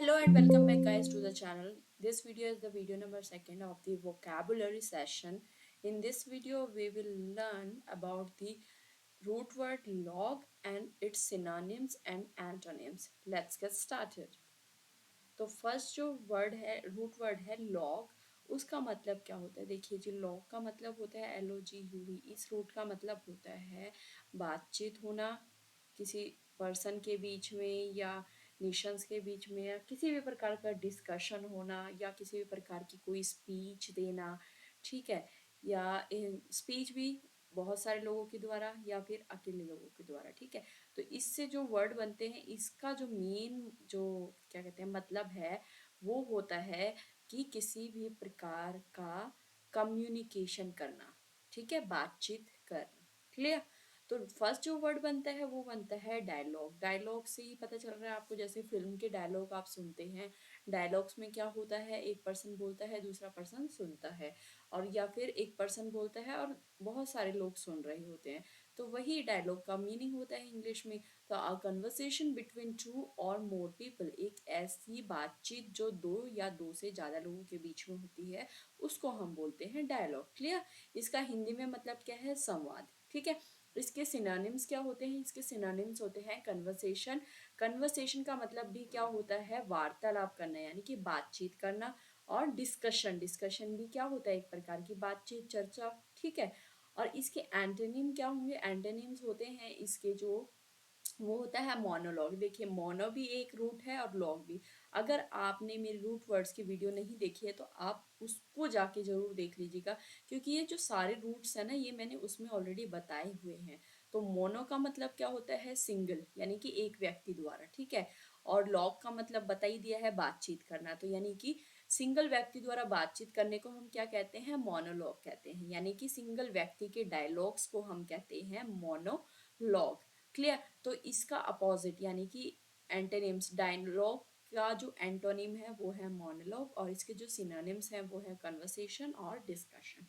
Hello and welcome back guys to the channel. This video is the video number second of the vocabulary session. In this video we will learn about the root word log and its synonyms and antonyms. Let's get started. तो first जो word है root word है log, उसका मतलब क्या होता है? देखिए जी, लॉग का मतलब होता है LOGUE। इस रूट का मतलब होता है बातचीत होना किसी पर्सन के बीच में या नेशंस के बीच में, या किसी भी प्रकार का डिस्कशन होना, या किसी भी प्रकार की कोई स्पीच देना। ठीक है, या स्पीच भी बहुत सारे लोगों के द्वारा या फिर अकेले लोगों के द्वारा। ठीक है, तो इससे जो वर्ड बनते हैं, इसका जो मेन जो क्या कहते हैं मतलब है, वो होता है कि किसी भी प्रकार का कम्युनिकेशन करना। ठीक है, बातचीत करना। क्लियर? तो फर्स्ट जो वर्ड बनता है वो बनता है डायलॉग। डायलॉग से ही पता चल रहा है आपको, जैसे फिल्म के डायलॉग आप सुनते हैं, डायलॉग्स में क्या होता है, एक पर्सन बोलता है, दूसरा पर्सन सुनता है, और या फिर एक पर्सन बोलता है और बहुत सारे लोग सुन रहे होते हैं। तो वही डायलॉग का मीनिंग होता है इंग्लिश में। तो अ कन्वर्सेशन बिटवीन टू और मोर पीपल, एक ऐसी बातचीत जो दो या दो से ज़्यादा लोगों के बीच में होती है, उसको हम बोलते हैं डायलॉग। क्लियर? इसका हिंदी में मतलब क्या है? संवाद। ठीक है, इसके सिनोनिम्स क्या होते हैं? इसके सिनोनिम्स होते हैं कन्वर्सेशन। कन्वर्सेशन का मतलब भी क्या होता है? वार्तालाप करना, यानी कि बातचीत करना। और डिस्कशन, डिस्कशन भी क्या होता है? एक प्रकार की बातचीत, चर्चा। ठीक है, और इसके एंटोनिम क्या होंगे? एंटोनिम्स होते हैं इसके जो वो होता है मोनोलॉग। देखिए, मोनो भी एक रूट है और लॉग भी। अगर आपने मेरे रूट वर्ड्स की वीडियो नहीं देखी है तो आप उसको जाके जरूर देख लीजिएगा, क्योंकि ये जो सारे रूट्स हैं ना, ये मैंने उसमें ऑलरेडी बताए हुए हैं। तो मोनो का मतलब क्या होता है? सिंगल, यानी कि एक व्यक्ति द्वारा। ठीक है, और लॉग का मतलब बता ही दिया है, बातचीत करना। तो यानी कि सिंगल व्यक्ति द्वारा बातचीत करने को हम क्या कहते हैं? मोनोलॉग कहते हैं। यानी कि सिंगल व्यक्ति के डायलॉग्स को हम कहते हैं मोनोलॉग। क्लियर? तो इसका अपोजिट यानी कि एंटोनिम्स, डायलॉग का जो एंटोनिम है वो है मोनोलॉग, और इसके जो सिनोनिम्स हैं वो है कन्वर्सेशन और डिस्कशन।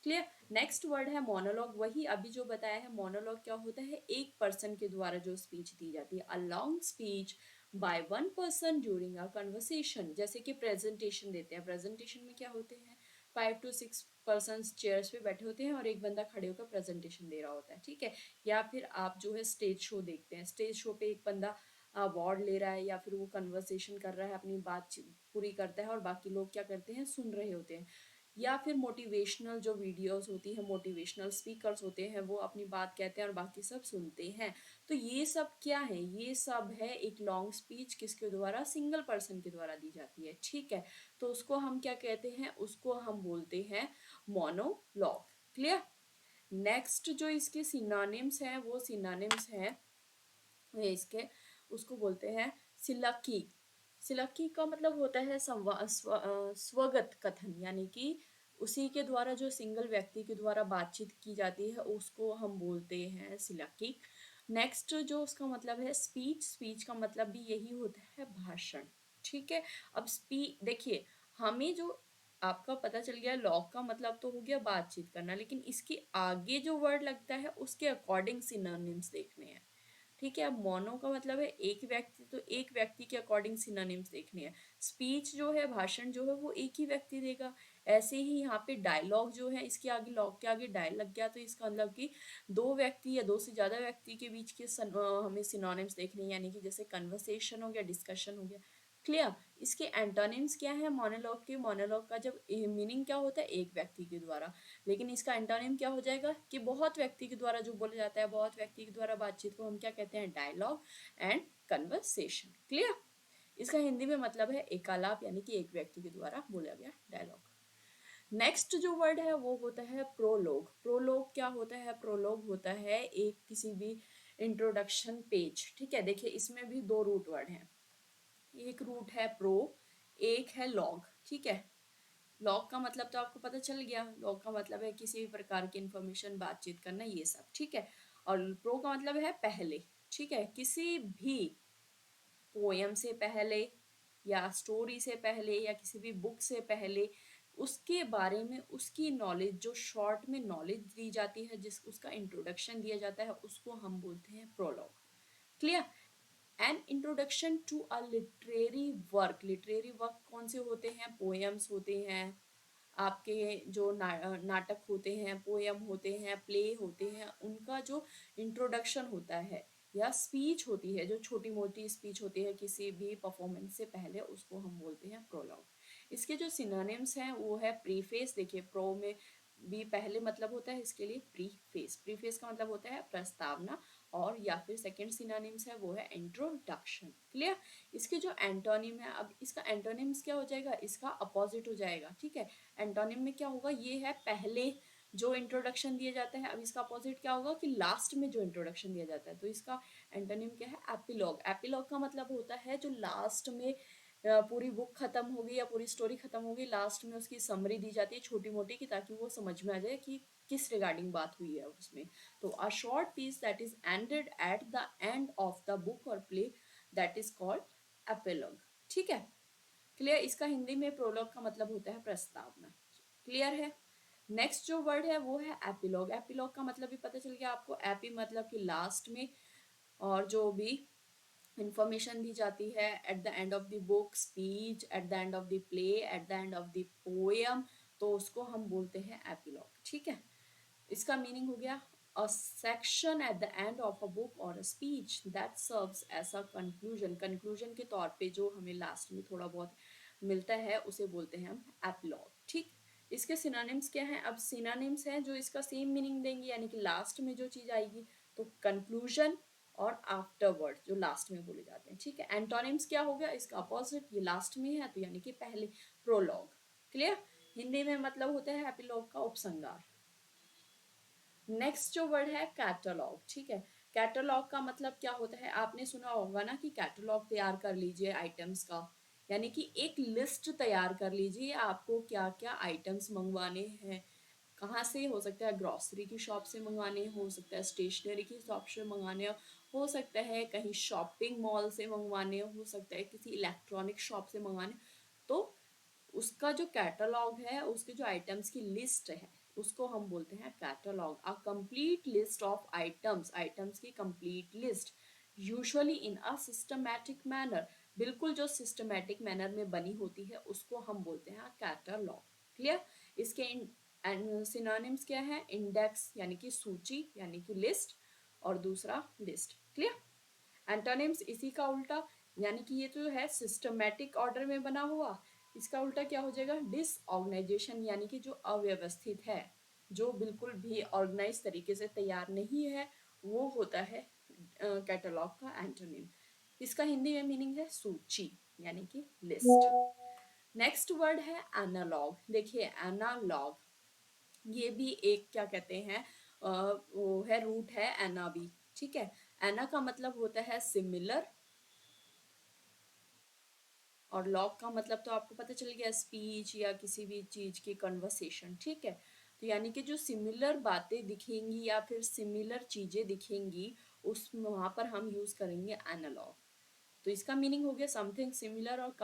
क्लियर? नेक्स्ट वर्ड है मोनोलॉग। वही अभी जो बताया है, मोनोलॉग क्या होता है? एक पर्सन के द्वारा जो स्पीच दी जाती है, a long speech by one person during a conversation. जैसे कि प्रेजेंटेशन देते हैं, प्रेजेंटेशन में क्या होते हैं? 5 to 6 पर्सन चेयर्स पे बैठे होते हैं और एक बंदा खड़े होकर प्रेजेंटेशन दे रहा होता है। ठीक है, या फिर आप जो है स्टेज शो देखते हैं, स्टेज शो पे एक बंदा अवार्ड ले रहा है या फिर वो कन्वर्सेशन कर रहा है, अपनी बात पूरी करता है और बाकी लोग क्या करते हैं? सुन रहे होते हैं। या फिर मोटिवेशनल जो वीडियोस होती है, मोटिवेशनल स्पीकर्स होते हैं, वो अपनी बात कहते हैं और बाकी सब सुनते हैं। तो ये सब क्या है? ये सब है एक लॉन्ग स्पीच, किसके द्वारा? सिंगल पर्सन के द्वारा दी जाती है। ठीक है, तो उसको हम क्या कहते हैं? उसको हम बोलते हैं मोनोलॉग। क्लियर? नेक्स्ट जो इसके सिनोनिम्स हैं, वो सिनोनिम्स हैं इसके, उसको बोलते हैं सिलकी। सिलकी का मतलब होता है स्वगत कथन, यानी कि उसी के द्वारा, जो सिंगल व्यक्ति के द्वारा बातचीत की जाती है, उसको हम बोलते हैं सिलकी। नेक्स्ट जो उसका मतलब है स्पीच। स्पीच का मतलब भी यही होता है भाषण। ठीक है, अब देखिए, हमें जो आपका पता चल गया, लॉग का मतलब तो हो गया बातचीत करना, लेकिन इसके आगे जो वर्ड लगता है उसके अकॉर्डिंग सिनोनिम्स देखने हैं। ठीक है, अब मोनो का मतलब है एक व्यक्ति, तो एक व्यक्ति के अकॉर्डिंग सिनोनिम्स देखने हैं। स्पीच जो है, भाषण जो है, वो एक ही व्यक्ति देगा। ऐसे ही यहाँ पे डायलॉग जो है, इसके आगे लॉग के आगे डायल लग गया, तो इसका मतलब कि दो व्यक्ति या दो से ज्यादा व्यक्ति के बीच के हमें सिनोनिम्स देखने हैं, यानी कि जैसे कन्वर्सेशन हो गया, डिस्कशन हो गया। क्लियर? इसके एंटोनिम्स क्या है मोनोलॉग के? मोनोलॉग का जब मीनिंग क्या होता है? एक व्यक्ति के द्वारा। लेकिन इसका एंटोनिम क्या हो जाएगा? कि बहुत व्यक्ति के द्वारा जो बोला जाता है, बहुत व्यक्ति के द्वारा बातचीत को हम क्या कहते हैं? Dialogue and conversation. क्लियर? इसका हिंदी में मतलब है एकालाप, यानी कि एक व्यक्ति के द्वारा बोला गया डायलॉग। नेक्स्ट जो वर्ड है वो होता है प्रोलोग। प्रोलोग क्या होता है? प्रोलोग होता है एक किसी भी इंट्रोडक्शन पेज। ठीक है, देखिए इसमें भी दो रूट वर्ड हैं, एक रूट है प्रो, एक है लॉग। ठीक है, लॉग का मतलब तो आपको पता चल गया, लॉग का मतलब है किसी भी प्रकार की इंफॉर्मेशन, बातचीत करना, ये सब। ठीक है, और प्रो का मतलब है पहले। ठीक है, किसी भी पोयम से पहले या स्टोरी से पहले या किसी भी बुक से पहले उसके बारे में उसकी नॉलेज, जो शॉर्ट में नॉलेज दी जाती है, जिस उसका इंट्रोडक्शन दिया जाता है, उसको हम बोलते हैं prologue. Clear? An introduction to a literary work. Literary work कौन से होते हैं? पोएम्स होते हैं, आपके जो नाटक होते हैं, पोयम होते हैं, प्ले होते हैं, उनका जो इंट्रोडक्शन होता है, या स्पीच होती है, जो छोटी मोटी स्पीच होती है किसी भी परफॉर्मेंस से पहले, उसको हम बोलते हैं प्रोलॉग। इसके जो सिनोनिम्स हैं वो है प्रीफेस। देखिए, प्रो में भी पहले मतलब होता है इसके लिए प्रीफेस। प्रीफेस का मतलब होता है प्रस्तावना, और या फिर सेकंड सिनोनिम्स है वो है इंट्रोडक्शन। क्लियर? इसके जो एंटोनिम है, अब इसका एंटोनिम्स क्या हो जाएगा? इसका अपोजिट हो जाएगा। ठीक है, एंटोनिम में क्या होगा? ये है पहले जो इंट्रोडक्शन दिया जाता है। अब इसका अपोजिट क्या होगा कि लास्ट में जो इंट्रोडक्शन दिया जाता है। तो इसका एंटोनिम क्या है? एपिलॉग। एपिलॉग का मतलब होता है जो लास्ट में पूरी बुक खत्म होगी या पूरी स्टोरी खत्म होगी, लास्ट में उसकी समरी दी जाती है छोटी मोटी, की ताकि वो समझ में आ जाए कि किस रिगार्डिंग बात हुई है उसमें। तो a short piece that is ended at the end of the book और play, that is called epilogue. ठीक है, क्लियर? इसका हिंदी में प्रोलॉग का मतलब होता है प्रस्तावना। क्लियर है? नेक्स्ट जो वर्ड है वो है एपिलॉग। एपिलॉग का मतलब भी पता चल गया आपको। एपी मतलब कि लास्ट में, और जो भी इंफॉर्मेशन दी जाती है eight the end of the book, speech at the end of the play, eight the end of the poem, तो उसको हम बोलते हैं एपिलॉग। ठीक है, इसका मीनिंग हो गया a section at the end of a book और a speech that serves as a conclusion. Conclusion के तौर पे जो हमें लास्ट में थोड़ा बहुत मिलता है उसे बोलते हैं हम एपिलॉग। ठीक, इसके सिनोनिम्स क्या हैं? अब सिनोनिम्स हैं जो इसका सेम मीनिंग देंगे, यानी कि लास्ट में जो चीज आएगी, तो कंक्लूजन और आफ्टरवर्ड जो लास्ट में बोले जाते हैं। ठीक है, एंटोनिम्स क्या हो गया? इसका अपोजिट, ये लास्ट में है तो यानी कि पहले, प्रोलॉग। क्लियर? हिंदी में मतलब होता है एपिलॉग का उपसंहार। नेक्स्ट जो वर्ड है कैटलॉग। ठीक है, कैटलॉग का मतलब क्या होता है? आपने सुना होगा ना कि कैटलॉग तैयार कर लीजिए आइटम्स का, यानी कि एक लिस्ट तैयार कर लीजिए आपको क्या क्या आइटम्स मंगवाने हैं। कहाँ से? हो सकता है ग्रॉसरी की शॉप से मंगवाने, हो सकता है स्टेशनरी की शॉप से मंगवाने, हो सकता है कहीं शॉपिंग मॉल से मंगवाने, हो सकता है किसी इलेक्ट्रॉनिक शॉप से मंगवाने। तो उसका जो कैटलॉग है, उसके जो आइटम्स की लिस्ट है, उसको हम बोलते हैं catalogue. A complete list of items, items की complete list, usually in a systematic manner, बिल्कुल जो सिस्टमैटिक मैनर में बनी होती है उसको हम बोलते हैं कैटलॉग। क्लियर? इसके सिनोनिम्स क्या है? इंडेक्स यानी कि सूची यानी कि लिस्ट, और दूसरा लिस्ट। क्लियर? एंटोनिम्स इसी का उल्टा, यानी कि ये जो है सिस्टमैटिक ऑर्डर में बना हुआ, इसका उल्टा क्या हो जाएगा? डिसऑर्गेनाइजेशन, यानी कि जो अव्यवस्थित है, जो बिल्कुल भी ऑर्गेनाइज तरीके से तैयार नहीं है, वो होता है कैटलॉग का एंटोनिम। इसका हिंदी में मीनिंग है सूची यानी कि लिस्ट। नेक्स्ट वर्ड है एनालॉग। देखिए, एनालॉग ये भी एक क्या कहते हैं, वो है रूट है एना भी। ठीक है, एना का मतलब होता है सिमिलर, और लॉग का मतलब तो आपको पता चल गया, स्पीच या किसी भी चीज की कन्वर्सेशन। ठीक है, तो यानी कि जो सिमिलर बातें दिखेंगी या फिर सिमिलर चीजें दिखेंगी, उस वहां पर हम यूज करेंगे एनालॉग। तो इसका मीनिंग हो गया समथिंग सिमिलर और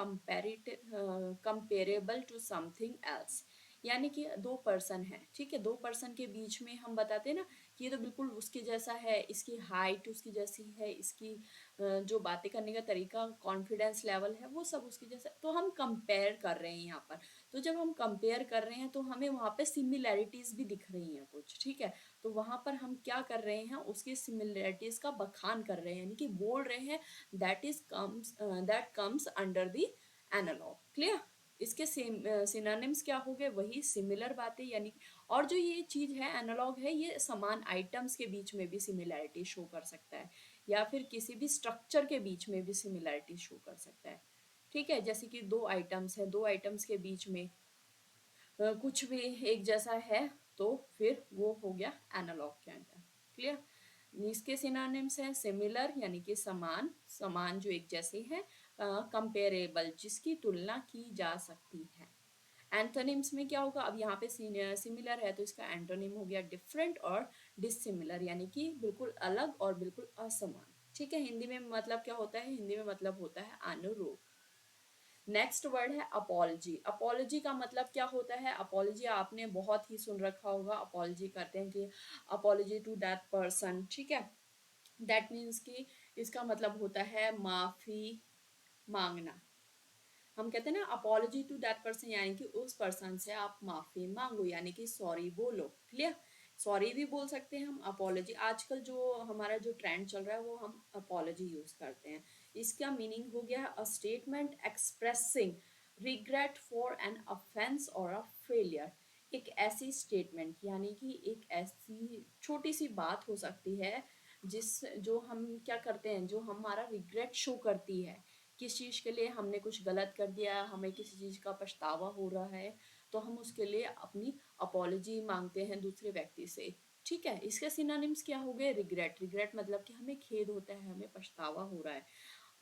कंपेरेबल टू समथिंग एल्स। यानी कि दो पर्सन है, ठीक है, दो पर्सन के बीच में हम बताते हैं ना कि ये तो बिल्कुल उसके जैसा है, इसकी हाइट उसकी जैसी है, इसकी जो बातें करने का तरीका, कॉन्फिडेंस लेवल है, वो सब उसके जैसा, तो हम कंपेयर कर रहे हैं यहाँ पर। तो जब हम कंपेयर कर रहे हैं तो हमें वहाँ पे सिमिलैरिटीज भी दिख रही हैं कुछ। ठीक है, तो वहाँ पर हम क्या कर रहे हैं? उसकी सिमिलैरिटीज का बखान कर रहे हैं, यानी कि बोल रहे हैं that comes under the analog। Clear? इसके सेम सिनोनिम्स क्या हो गए? वही सिमिलर बातें, यानी और जो ये चीज है एनालॉग है, ये समान आइटम्स के बीच में भी सिमिलैरिटी शो कर सकता है, या फिर किसी भी स्ट्रक्चर के बीच में भी सिमिलैरिटी शो कर सकता है। ठीक है, जैसे कि दो आइटम्स है, दो आइटम्स के बीच में कुछ भी एक जैसा है, तो फिर वो हो गया एनालॉग के अंदर। क्लियर? इसके सिनोनिम्स हैं सिमिलर यानी कि समान, समान जो एक जैसे हैं, कंपेरेबल जिसकी तुलना की जा सकती है। एंटोनिम्स में क्या होगा? अब यहाँ पे सिमिलर है तो इसका एंटोनिम हो गया डिफरेंट और डिसिमिलर, यानी कि बिल्कुल अलग और बिल्कुल असमान। ठीक है, हिंदी में मतलब क्या होता है? हिंदी में मतलब होता है अनुरूप। नेक्स्ट वर्ड है अपॉलजी। अपॉलजी का मतलब क्या होता है? अपॉलजी आपने बहुत ही सुन रखा होगा, अपॉलजी करते हैं कि अपॉलजी टू दैट पर्सन। ठीक है, दैट मीन्स कि इसका मतलब होता है माफी मांगना। हम कहते हैं ना अपॉलजी टू दैट पर्सन, यानी कि उस पर्सन से आप माफी मांगो, यानी कि सॉरी बोलो। क्लियर? सॉरी भी बोल सकते हैं हम, अपॉलजी आजकल जो हमारा जो ट्रेंड चल रहा है वो हम अपॉलजी यूज करते हैं। इसका मीनिंग हो गया a statement expressing regret for an offence और अ फेलियर। एक ऐसी स्टेटमेंट, यानी कि एक ऐसी छोटी सी बात हो सकती है जिस जो हम क्या करते हैं, जो हमारा रिग्रेट शो करती है किस चीज़ के लिए हमने कुछ गलत कर दिया, हमें किसी चीज़ का पछतावा हो रहा है, तो हम उसके लिए अपनी अपॉलजी मांगते हैं दूसरे व्यक्ति से। ठीक है, इसके सिनोनिम्स क्या हो गए? रिग्रेट, रिग्रेट मतलब कि हमें खेद होता है, हमें पछतावा हो रहा है।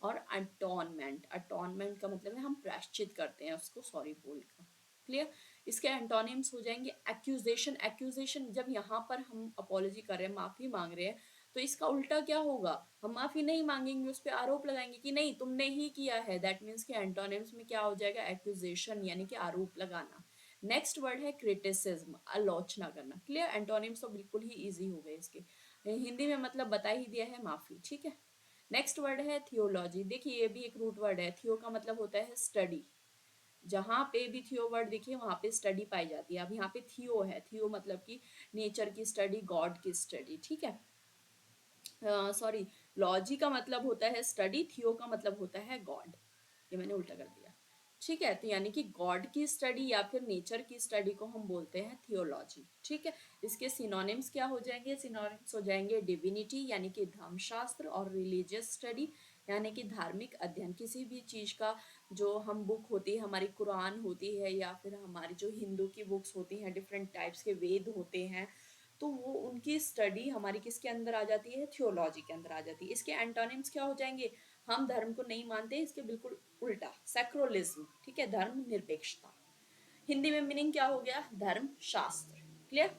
और अटोनमेंट, अटोनमेंट का मतलब है हम प्रायश्चित करते हैं उसको सॉरी बोलकर। क्लियर? इसके एंटोनिम्स हो जाएंगे एक्यूजेशन, एक्यूजेशन जब यहाँ पर हम अपॉलजी कर रहे हैं, माफी मांग रहे हैं, तो इसका उल्टा क्या होगा? हम माफी नहीं मांगेंगे, उस पर आरोप लगाएंगे कि नहीं तुमने ही किया है। दैट मीन्स कि एंटोनिम्स में क्या हो जाएगा? एक्यूजेशन, यानी कि आरोप लगाना। नेक्स्ट वर्ड है क्रिटिसिज्म, आलोचना करना। क्लियर? एंटोनिम्स तो बिल्कुल ही इजी हो गए इसके, हिंदी में मतलब बता ही दिया है, माफी। ठीक है, नेक्स्ट वर्ड है थियोलॉजी। देखिए ये भी एक रूट वर्ड है। थियो का मतलब होता है स्टडी। जहाँ पे भी थियो वर्ड देखिए वहाँ पे स्टडी पाई जाती है। अब यहाँ पे थियो है, थियो मतलब कि नेचर की स्टडी, गॉड की स्टडी। ठीक है, सॉरी, लॉजी का मतलब होता है स्टडी, थियो का मतलब होता है गॉड। ये मैंने उल्टा कर दिया। ठीक है, तो यानी कि गॉड की स्टडी या फिर नेचर की स्टडी को हम बोलते हैं थियोलॉजी। ठीक है, इसके सिनोनिम्स क्या हो जाएंगे? सिनोनिम्स हो जाएंगे डिविनिटी, यानी कि धर्मशास्त्र, और रिलीजियस स्टडी, यानी कि धार्मिक अध्ययन। किसी भी चीज का जो हम बुक होती है, हमारी कुरान होती है या फिर हमारी जो हिंदू की बुक्स होती हैं, डिफरेंट टाइप्स के वेद होते हैं, तो वो उनकी स्टडी हमारी किसके अंदर आ जाती है? थियोलॉजी के अंदर आ जाती है। इसके एंटोनिम्स क्या हो जाएंगे? हम धर्म को नहीं मानते, इसके बिल्कुल उल्टा सेक्रोलिज्म। ठीक है, धर्म निरपेक्षता। हिंदी में मीनिंग क्या हो गया? धर्म शास्त्र। क्लियर?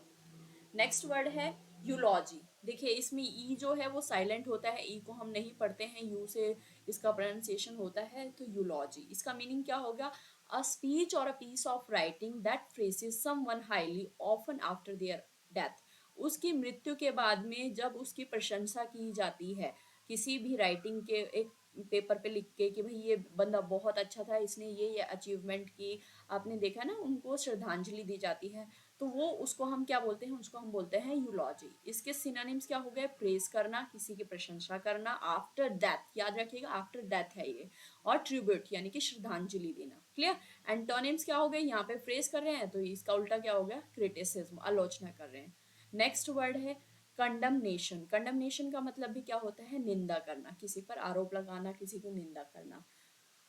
नेक्स्ट वर्ड है यूलॉजी। देखिए इसमें ई जो है वो साइलेंट होता है, ई को हम नहीं पढ़ते हैं, यू से इसका प्रोनाउंसिएशन होता है। तो यूलॉजी, इसका मीनिंग क्या होगा? अ स्पीच और a piece of writing that praises someone highly often after their death. उसकी मृत्यु के बाद में जब उसकी प्रशंसा की जाती है, किसी भी राइटिंग के एक पेपर पे लिख के कि भाई ये बंदा बहुत अच्छा था, इसने ये अचीवमेंट की, आपने देखा ना, उनको श्रद्धांजलि दी जाती है, तो वो उसको हम क्या बोलते हैं? उसको हम बोलते हैं यूलॉजी। इसके सिनोनिम्स क्या हो गए? प्रेज करना, किसी की प्रशंसा करना, आफ्टर डेथ, याद रखिएगा आफ्टर डेथ है ये, और ट्रिब्यूट यानी कि श्रद्धांजलि देना। क्लियर? एंटोनिम्स क्या हो गए? यहाँ पे प्रेज कर रहे हैं तो इसका उल्टा क्या हो गया? क्रिटिसिज्म, आलोचना कर रहे हैं। नेक्स्ट वर्ड है कंडमनेशन। कंडमनेशन का मतलब भी क्या होता है? निंदा करना, किसी पर आरोप लगाना, किसी को निंदा करना।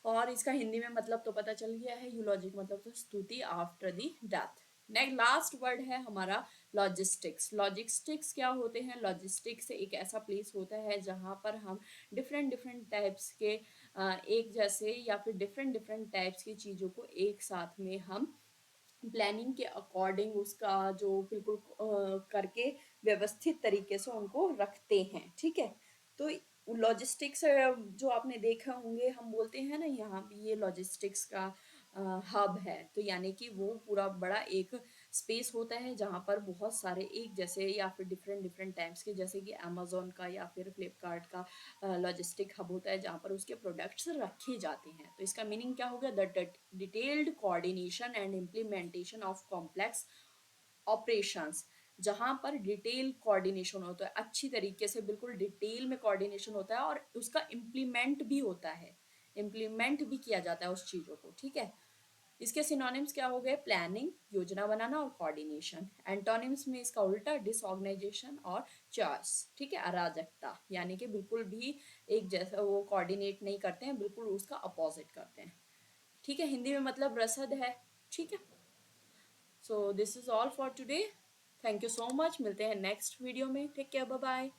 और इसका हिंदी में मतलब तो पता चल गया है, यूलॉजिक मतलब तो स्तुति after the death. Next last word है हमारा लॉजिस्टिक्स। लॉजिस्टिक्स क्या होते हैं? लॉजिस्टिक्स एक ऐसा प्लेस होता है जहाँ पर हम डिफरेंट डिफरेंट टाइप्स के एक जैसे या फिर डिफरेंट डिफरेंट टाइप्स की चीज़ों को एक साथ में हम प्लानिंग के अकॉर्डिंग उसका जो बिल्कुल करके व्यवस्थित तरीके से उनको रखते हैं। ठीक है, तो लॉजिस्टिक्स जो आपने देखा होंगे, हम बोलते हैं ना यहाँ ये लॉजिस्टिक्स का हब है, तो यानी कि वो पूरा बड़ा एक स्पेस होता है जहाँ पर बहुत सारे एक जैसे या फिर डिफरेंट डिफरेंट टाइप्स के, जैसे कि अमेजोन का या फिर फ्लिपकार्ट का लॉजिस्टिक हब होता है जहाँ पर उसके प्रोडक्ट्स रखे जाते हैं। तो इसका मीनिंग क्या होगा? The detailed coordination and implementation of complex operations. जहाँ पर डिटेल कोऑर्डिनेशन होता है, अच्छी तरीके से बिल्कुल डिटेल में कोऑर्डिनेशन होता है और उसका इम्प्लीमेंट भी होता है, इम्प्लीमेंट भी किया जाता है उस चीज़ों को। ठीक है, इसके सिनोनिम्स क्या हो गए? प्लानिंग, योजना बनाना, और कोऑर्डिनेशन। एंटोनिम्स में इसका उल्टा डिसऑर्गेनाइजेशन और चॉइस। ठीक है, अराजकता, यानी कि बिल्कुल भी एक जैसा वो कोऑर्डिनेट नहीं करते हैं, बिल्कुल उसका अपोजिट करते हैं। ठीक है, हिंदी में मतलब रसद है। ठीक है, so this is all for today. Thank you so much, मिलते हैं नेक्स्ट वीडियो में। Take care, bye bye.